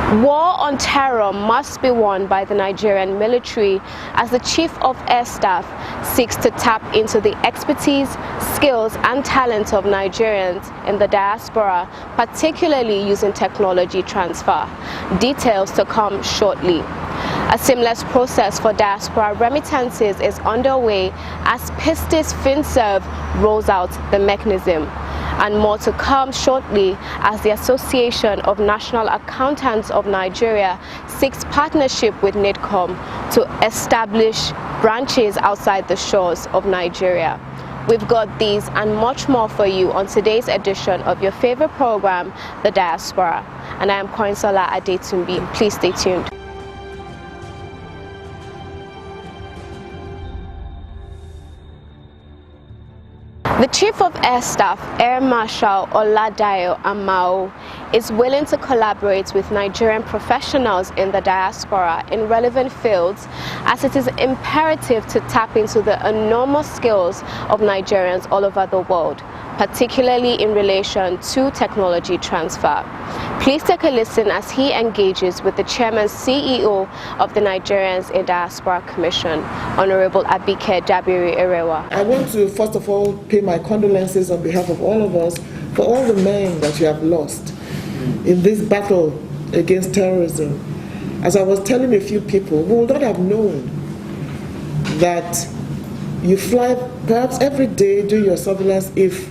War on terror must be won by the Nigerian military as the Chief of Air Staff seeks to tap into the expertise, skills and talent of Nigerians in the diaspora, particularly using technology transfer. Details to come shortly. A seamless process for diaspora remittances is underway as Pistis FinServe rolls out the mechanism. And more to come shortly as the Association of National Accountants of Nigeria seeks partnership with NIDCOM to establish branches outside the shores of Nigeria. We've got these and much more for you on today's edition of your favorite program, The Diaspora. And I am Koinsola Adetumbi. Please stay tuned. The Chief of Air Staff, Air Marshal Oladayo Amao, is willing to collaborate with Nigerian professionals in the diaspora in relevant fields, as it is imperative to tap into the enormous skills of Nigerians all over the world, particularly in relation to technology transfer. Please take a listen as he engages with the Chairman CEO of the Nigerians in Diaspora Commission, Honorable Abike Dabiri Erewa. I want to first of all pay my condolences on behalf of all of us for all the men that you have lost in this battle against terrorism. As I was telling a few people, we would not have known that you fly perhaps every day doing your surveillance if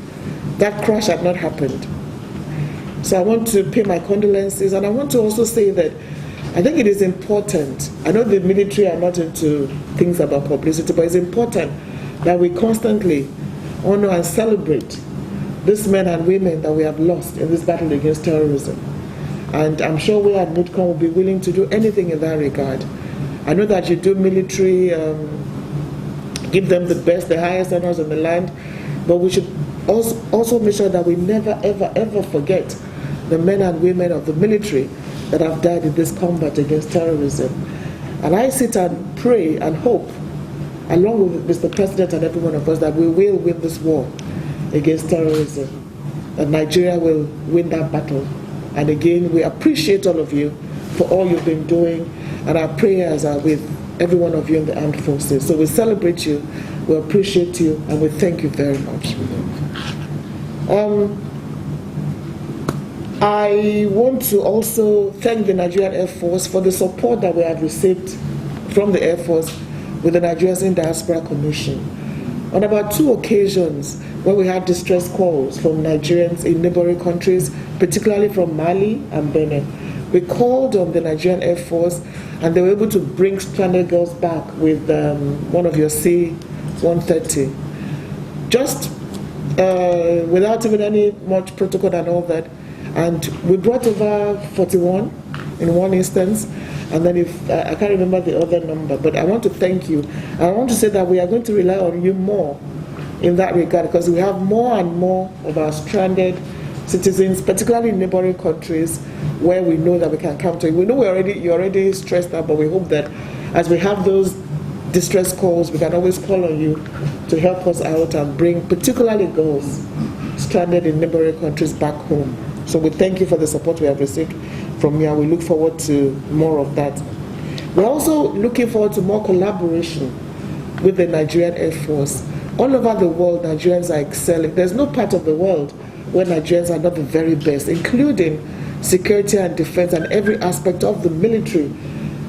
that crash had not happened. So I want to pay my condolences, and I want to also say that I think it is important. I know the military are not into things about publicity, but it's important that we constantly honor and celebrate these men and women that we have lost in this battle against terrorism. And I'm sure we at NIDCOM will be willing to do anything in that regard. I know that you do military, give them the best, the highest honors in the land, but we should also make sure that we never, ever, ever forget the men and women of the military that have died in this combat against terrorism. And I sit and pray and hope, along with Mr. President and every one of us, that we will win this war against terrorism, that Nigeria will win that battle. And again, we appreciate all of you for all you've been doing, and our prayers are with every one of you in the armed forces. So we celebrate you, we appreciate you, and we thank you very much. I want to also thank the Nigerian Air Force for the support that we have received from the Air Force with the Nigerians in Diaspora Commission. On about 2 occasions when we had distress calls from Nigerians in neighboring countries, particularly from Mali and Benin, we called on the Nigerian Air Force, and they were able to bring stranded girls back with one of your C-130. Just without even any much protocol and all that. And we brought over 41 in one instance, and then I can't remember the other number, but I want to thank you. I want to say that we are going to rely on you more in that regard, because we have more and more of our stranded citizens, particularly in neighboring countries, where we know that we can come to. We know you're already stressed out, but we hope that as we have those distress calls, we can always call on you to help us out and bring particularly girls stranded in neighboring countries back home. So we thank you for the support we have received from you, and we look forward to more of that. We're also looking forward to more collaboration with the Nigerian Air Force. All over the world, Nigerians are excelling. There's no part of the world where Nigerians are not the very best, including security and defense and every aspect of the military,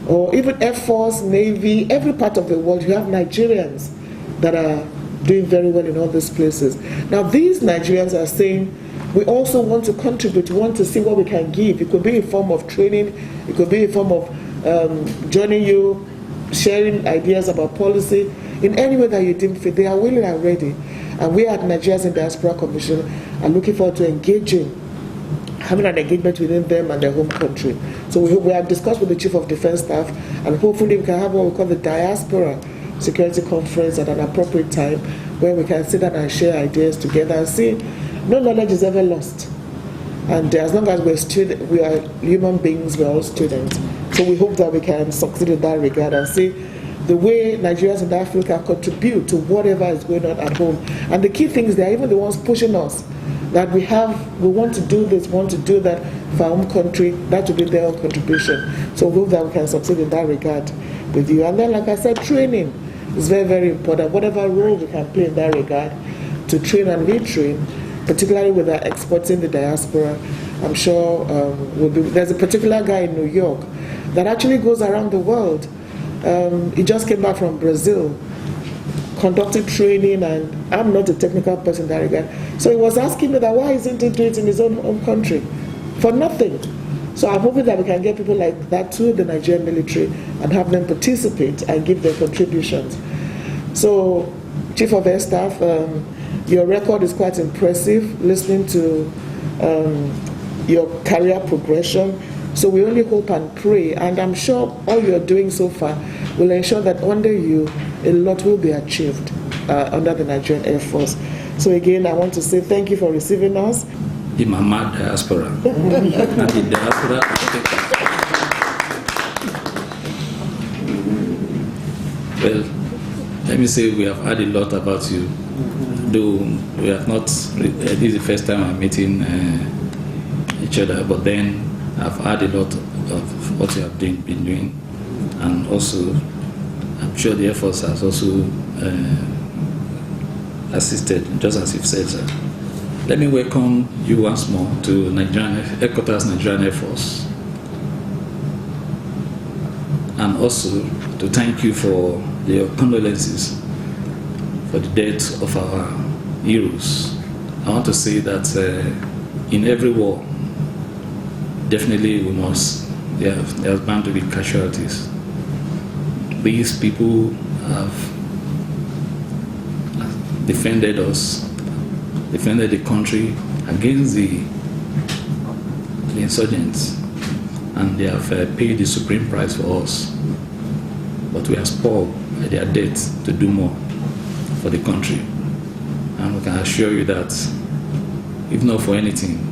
or even Air Force, Navy, every part of the world. You have Nigerians that are doing very well in all these places. Now, these Nigerians are saying, we also want to contribute, we want to see what we can give. It could be in form of training, it could be in form of joining you, sharing ideas about policy, in any way that you deem fit. They are willing and ready. And we at Nigerians in Diaspora Commission are looking forward to having an engagement within them and their home country. So we have discussed with the Chief of Defense Staff, and hopefully we can have what we call the Diaspora Security Conference at an appropriate time, where we can sit down and share ideas together and see no knowledge is ever lost. And as long as we are human beings, we're all students. So we hope that we can succeed in that regard and see the way Nigerians in Africa contribute to whatever is going on at home. And the key thing is they're even the ones pushing us that we want to do this, want to do that for our own country. That will be their own contribution. So we hope that we can succeed in that regard with you. And then, like I said, training is very, very important. Whatever role we can play in that regard, to train and retrain, particularly with our experts in the diaspora. I'm sure there's a particular guy in New York that actually goes around the world. He just came back from Brazil, conducted training, and I'm not a technical person in that regard. So he was asking me that why isn't he doing it in his own home country? For nothing. So I'm hoping that we can get people like that to the Nigerian military and have them participate and give their contributions. So, Chief of Air Staff, your record is quite impressive, listening to your career progression. So we only hope and pray, and I'm sure all you're doing so far will ensure that under you, a lot will be achieved under the Nigerian Air Force. So again, I want to say thank you for receiving us. The Mama Diaspora. And the Diaspora. Well, let me say we have heard a lot about you, though we have not, this is the first time I'm meeting each other, but then I've heard a lot of what you have been doing, and also I'm sure the Air Force has also assisted, just as you've said, sir. Let me welcome you once more to Headquarters Nigerian Air Force, and also to thank you for your condolences for the death of our heroes. I want to say that in every war, definitely there's bound to be casualties. These people have defended us, defended the country against the insurgents, and they have paid the supreme price for us. But we are spoiled by their death to do more for the country. And we can assure you that, if not for anything,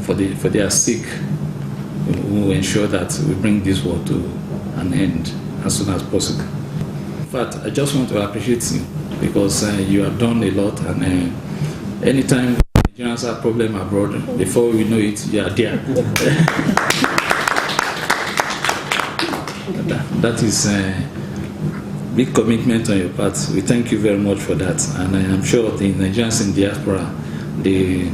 for their sake, we will ensure that we bring this war to an end as soon as possible. In fact, I just want to appreciate you, because you have done a lot, and anytime Nigerians have a problem abroad, before we know it, you are there. That is a big commitment on your part. We thank you very much for that, and I am sure the Nigerians in diaspora, they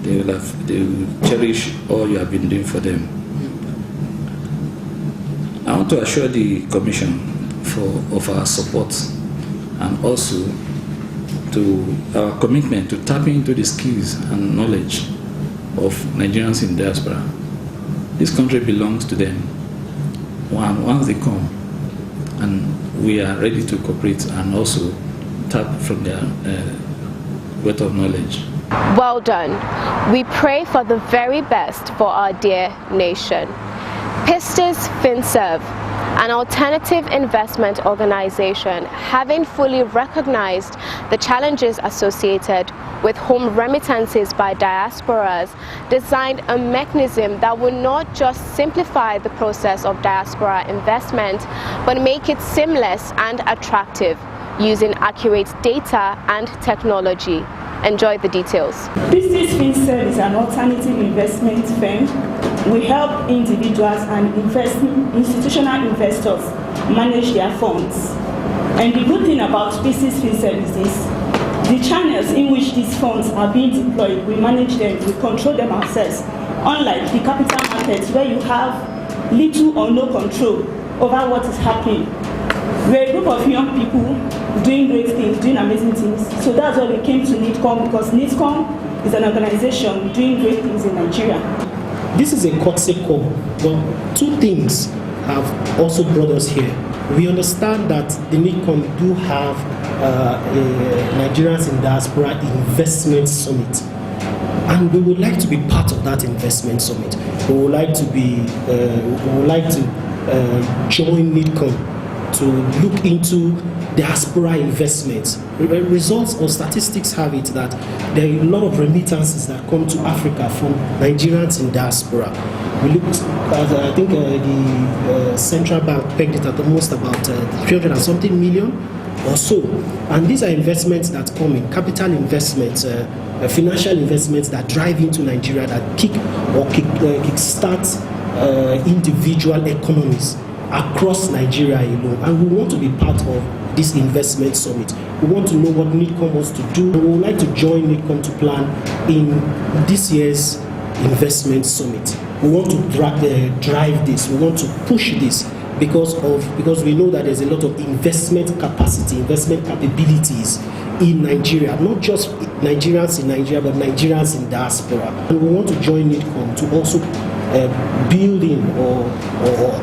will cherish all you have been doing for them. I want to assure the Commission of our support, and also to our commitment to tap into the skills and knowledge of Nigerians in diaspora. This country belongs to them. Once they come, and we are ready to cooperate and also tap from their wealth of knowledge. Well done. We pray for the very best for our dear nation. Pistis FinServe, an alternative investment organization, having fully recognized the challenges associated with home remittances by diasporas, designed a mechanism that will not just simplify the process of diaspora investment, but make it seamless and attractive, using accurate data and technology. Enjoy the details. Pistis FinServe is an alternative investment firm. We help individuals and institutional investors manage their funds. And the good thing about Pistis FinServe is this: the channels in which these funds are being deployed, we manage them, we control them ourselves. Unlike the capital markets, where you have little or no control over what is happening. We're a group of young people doing great things, doing amazing things. So that's why we came to NITCOM, because NITCOM is an organization doing great things in Nigeria. This is a courtesy call, but two things have also brought us here. We understand that the NITCOM do have a Nigerians in Diaspora Investment Summit, and we would like to be part of that investment summit. We would like to join NITCOM to look into diaspora investments. Results or statistics have it that there are a lot of remittances that come to Africa from Nigerians in diaspora. We looked at, I think the central bank pegged it at almost about 300 and something million or so. And these are investments that come in, capital investments, financial investments that drive into Nigeria, that kickstart individual economies across Nigeria alone. And we want to be part of this investment summit. We want to know what NIDCOM wants to do. We would like to join NIDCOM to plan in this year's investment summit. We want to drive this. We want to push this because we know that there's a lot of investment capacity, investment capabilities in Nigeria, not just Nigerians in Nigeria, but Nigerians in diaspora. And we want to join NIDCOM to also build in or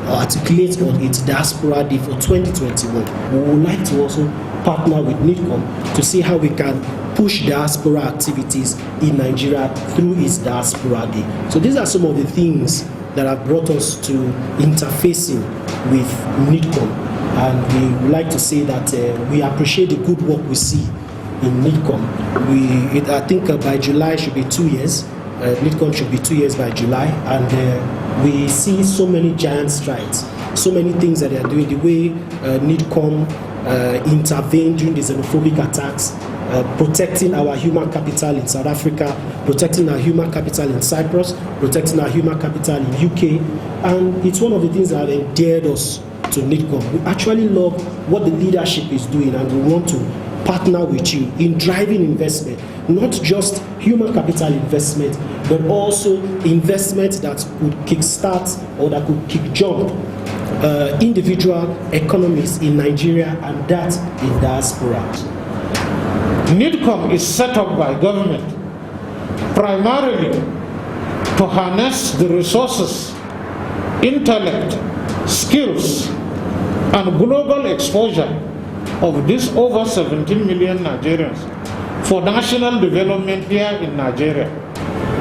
articulate on its Diaspora Day for 2021. We would like to also partner with NIDCOM to see how we can push diaspora activities in Nigeria through its Diaspora Day. So these are some of the things that have brought us to interfacing with NIDCOM. And we would like to say that we appreciate the good work we see in NIDCOM. I think by July should be 2 years. NIDCOM should be 2 years by July, and we see so many giant strides, so many things that they are doing. The way NIDCOM intervened during the xenophobic attacks, protecting our human capital in South Africa, protecting our human capital in Cyprus, protecting our human capital in UK, and it's one of the things that have endeared us to NIDCOM. We actually love what the leadership is doing, and we want to partner with you in driving investment, not just human capital investment, but also investment that could kickstart or that could kick-jump individual economies in Nigeria and that in diaspora. NIDCOM is set up by government primarily to harness the resources, intellect, skills, and global exposure of these over 17 million Nigerians for national development here in Nigeria.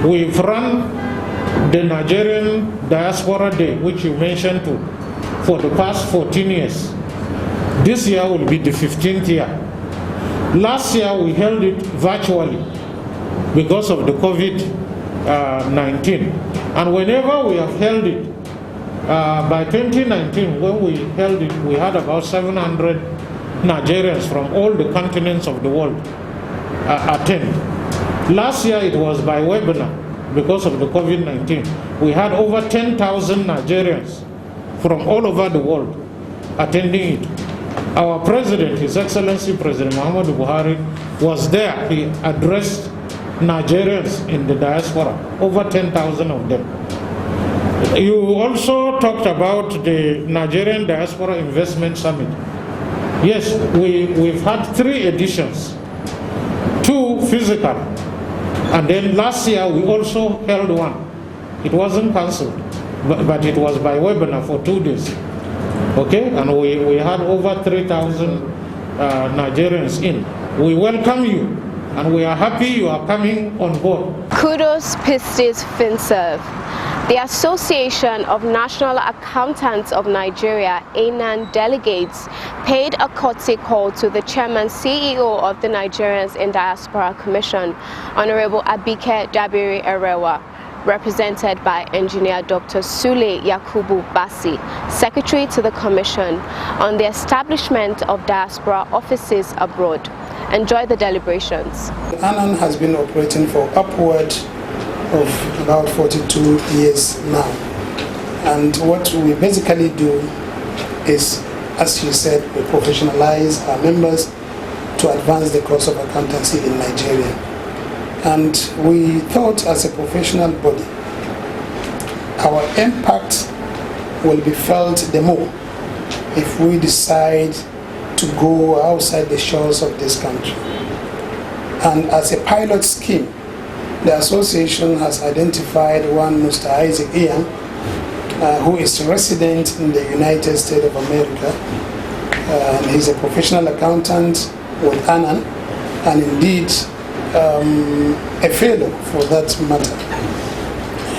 We've run the Nigerian Diaspora Day, which you mentioned too, for the past 14 years. This year will be the 15th year. Last year we held it virtually because of the COVID-19. And whenever we have held it, by 2019, when we held it, we had about 700 Nigerians from all the continents of the world attend. Last year it was by webinar because of the COVID-19. We had over 10,000 Nigerians from all over the world attending it. Our president, His Excellency President Muhammadu Buhari, was there. He addressed Nigerians in the diaspora, over 10,000 of them. You also talked about the Nigerian Diaspora Investment Summit. Yes, we've had 3 editions, 2 physical, and then last year we also held one. It wasn't cancelled, but it was by webinar for 2 days. Okay, and we had over 3,000 Nigerians in. We welcome you, and we are happy you are coming on board. Kudos Pistis FinServ. The Association of National Accountants of Nigeria, ANAN delegates, paid a courtesy call to the Chairman CEO of the Nigerians in Diaspora Commission, Honorable Abike Dabiri Erewa, represented by Engineer Dr. Sule Yakubu Basi, Secretary to the Commission, on the establishment of diaspora offices abroad. Enjoy the deliberations. ANAN has been operating for upward of about 42 years now. And what we basically do is, as you said, we professionalize our members to advance the cause of accountancy in Nigeria. And we thought, as a professional body, our impact will be felt the more if we decide to go outside the shores of this country. And as a pilot scheme, the association has identified one Mr. Isaac Ian, who is a resident in the United States of America. And he's a professional accountant with ANAN, and indeed a fellow for that matter.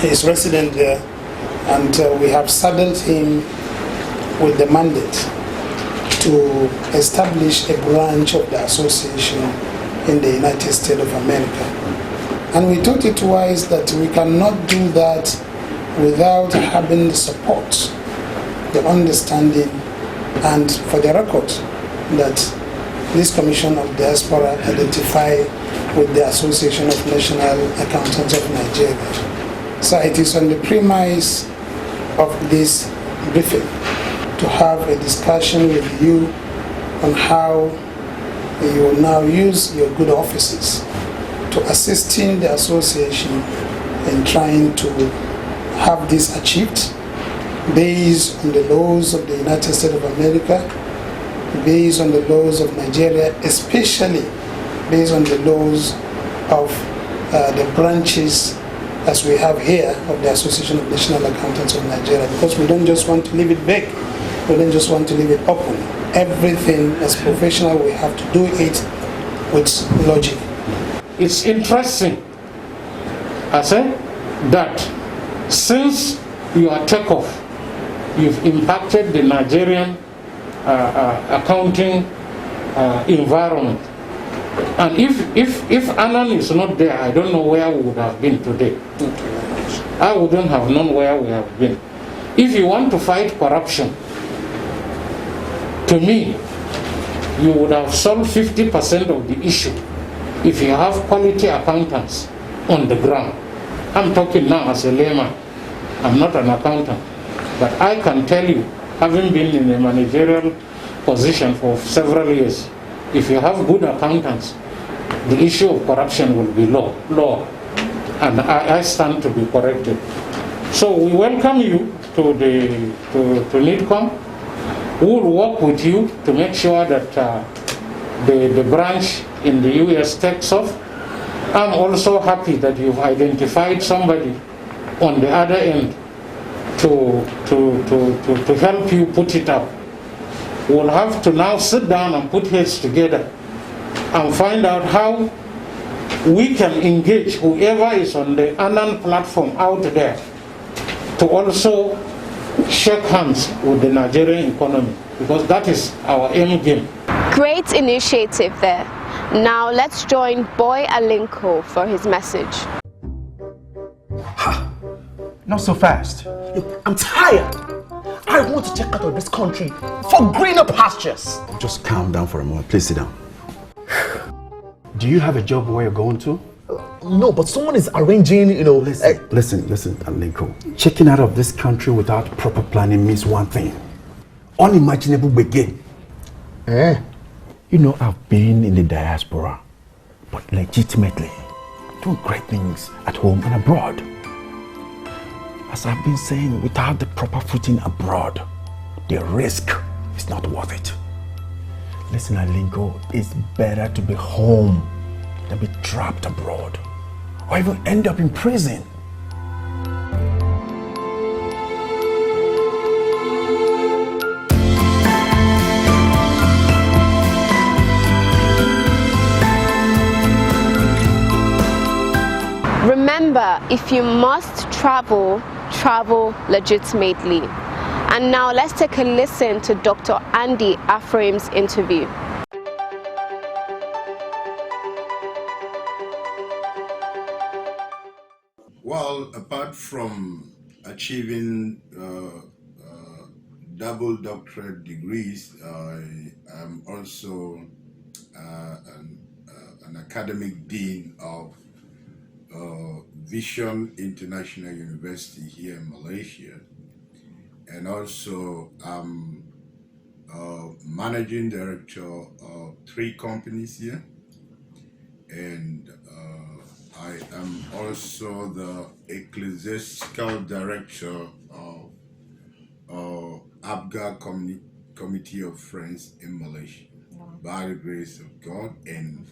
He's resident there, and we have saddled him with the mandate to establish a branch of the association in the United States of America. And we thought it wise that we cannot do that without having the support, the understanding, and for the record, that this Commission of Diaspora identify with the Association of National Accountants of Nigeria. So it is on the premise of this briefing to have a discussion with you on how you will now use your good offices to assisting the association in trying to have this achieved based on the laws of the United States of America, based on the laws of Nigeria, especially based on the laws of the branches as we have here of the Association of National Accountants of Nigeria, because we don't just want to leave it vague, we don't just want to leave it open. Everything as professional, we have to do it with logic. It's interesting, I say, that since your takeoff, you've impacted the Nigerian accounting environment. And if Anan is not there, I don't know where we would have been today. I wouldn't have known where we have been. If you want to fight corruption, to me, you would have solved 50% of the issue if you have quality accountants on the ground. I'm talking now as a layman. I'm not an accountant. But I can tell you, having been in a managerial position for several years, if you have good accountants, the issue of corruption will be low. And I stand to be corrected. So we welcome you to NIDCOM. We will work with you to make sure that the branch in the US takes off. I'm also happy that you've identified somebody on the other end to help you put it up. We'll have to now sit down and put heads together and find out how we can engage whoever is on the Anan platform out there to also shake hands with the Nigerian economy, because that is our aim game. Great initiative there. Now let's join Boy Alinko for his message. Ha! Not so fast. Look, I'm tired. I want to check out of this country for greener pastures. Just calm down for a moment. Please sit down. Do you have a job where you're going to? No, but someone is arranging, Listen, Alinko. Checking out of this country without proper planning means one thing. Unimaginable begin. I've been in the diaspora, but legitimately doing great things at home and abroad. As I've been saying, without the proper footing abroad, the risk is not worth it. Listen, Alinko, it's better to be home than be trapped abroad, or even end up in prison. Remember, if you must travel, travel legitimately. And now let's take a listen to Dr. Andy Afraim's interview. Well, apart from achieving double doctorate degrees, I am also an academic dean of Vision International University here in Malaysia, and also I'm managing director of 3 companies here, and I am also the ecclesiastical director of ABGA Committee of Friends in Malaysia, by the grace of God, and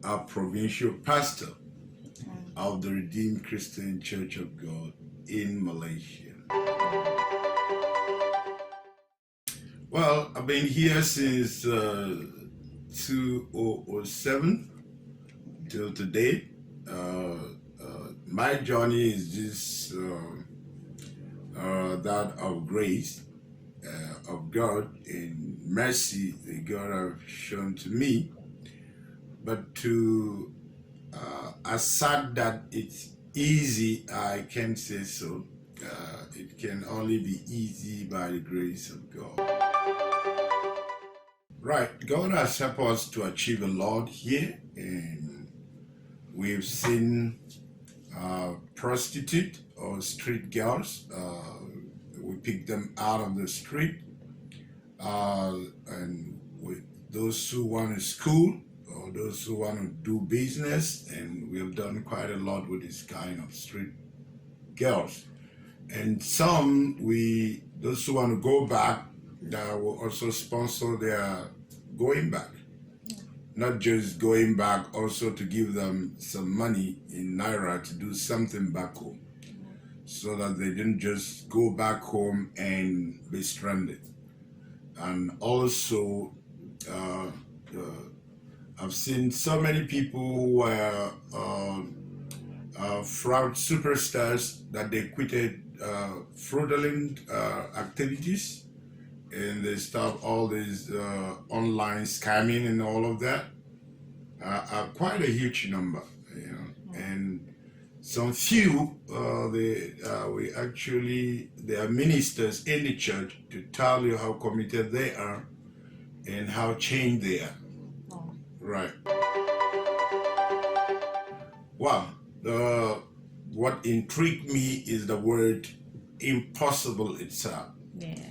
our provincial pastor of the Redeemed Christian Church of God in Malaysia. Well, I've been here since 2007 till today. My journey is just that of grace of God and mercy that God has shown to me, but to assert that it's easy, I can't say so. It can only be easy by the grace of God. Right. God has helped us to achieve a lot here, and we've seen prostitute or street girls. We pick them out of the street, and with those who want to school or those who want to do business, and we've done quite a lot with this kind of street girls. And some those who want to go back, will also sponsor their going back. Not just going back, also to give them some money in Naira to do something back home, so that they didn't just go back home and be stranded. And also, I've seen so many people who were fraud superstars that they quitted fraudulent activities, and they stop all this online scamming and all of that. Quite a huge number, and some few they are ministers in the church to tell you how committed they are and how changed they are. Right. Well, what intrigued me is the word impossible itself. Yeah.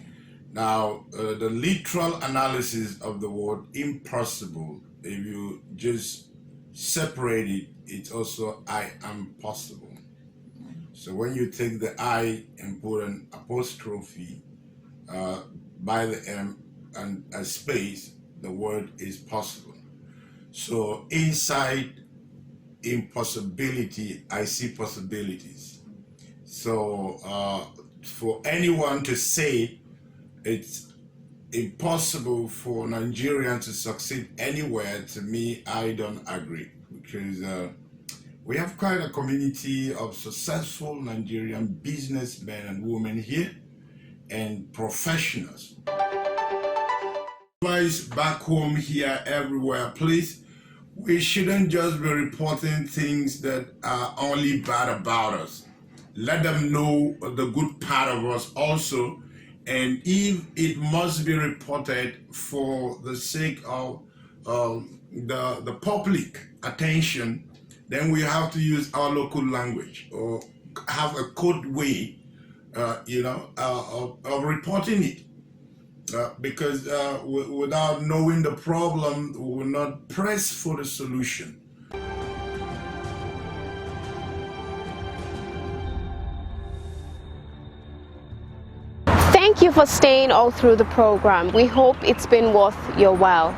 Now, the literal analysis of the word impossible, if you just separate it, it's also I am possible. So when you take the I and put an apostrophe by the M and a space, the word is possible. So inside impossibility, I see possibilities. So for anyone to say it's impossible for Nigerians to succeed anywhere, to me, I don't agree, because we have quite a community of successful Nigerian businessmen and women here and professionals. Advice back home, here, everywhere, please, we shouldn't just be reporting things that are only bad about us. Let them know the good part of us also. And if it must be reported for the sake of the public attention, then we have to use our local language or have a code way, of reporting it. Because without knowing the problem, we will not press for the solution. Thank you for staying all through the program. We hope it's been worth your while.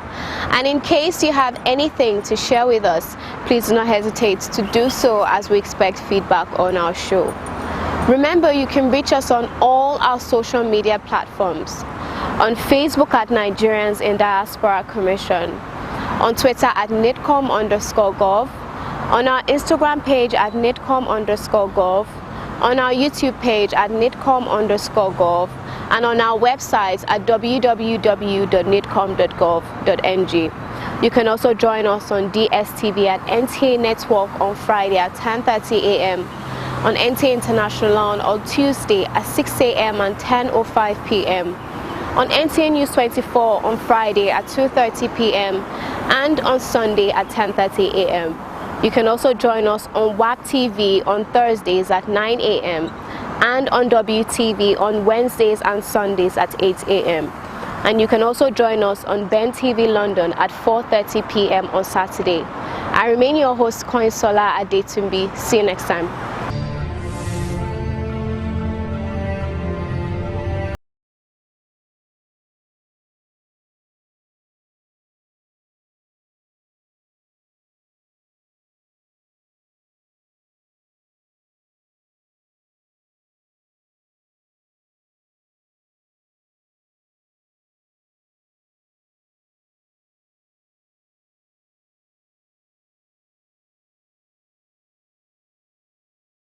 And in case you have anything to share with us, please do not hesitate to do so, as we expect feedback on our show. Remember, you can reach us on all our social media platforms. On Facebook at Nigerians in Diaspora Commission, on Twitter at nidcom_gov, on our Instagram page at nidcom_gov, on our YouTube page at nidcom_gov, and on our website at www.nidcom.gov.ng. You can also join us on DSTV at NTA Network on Friday at 10:30 a.m., on NTA International on Tuesday at 6 a.m. and 10:05 p.m., on NTA News 24 on Friday at 2:30 p.m. and on Sunday at 10:30 a.m. You can also join us on WAP TV on Thursdays at 9 a.m. and on WTV on Wednesdays and Sundays at 8 a.m. And you can also join us on Ben TV London at 4:30 p.m. on Saturday. I remain your host, Koinsola Adetumbi. See you next time.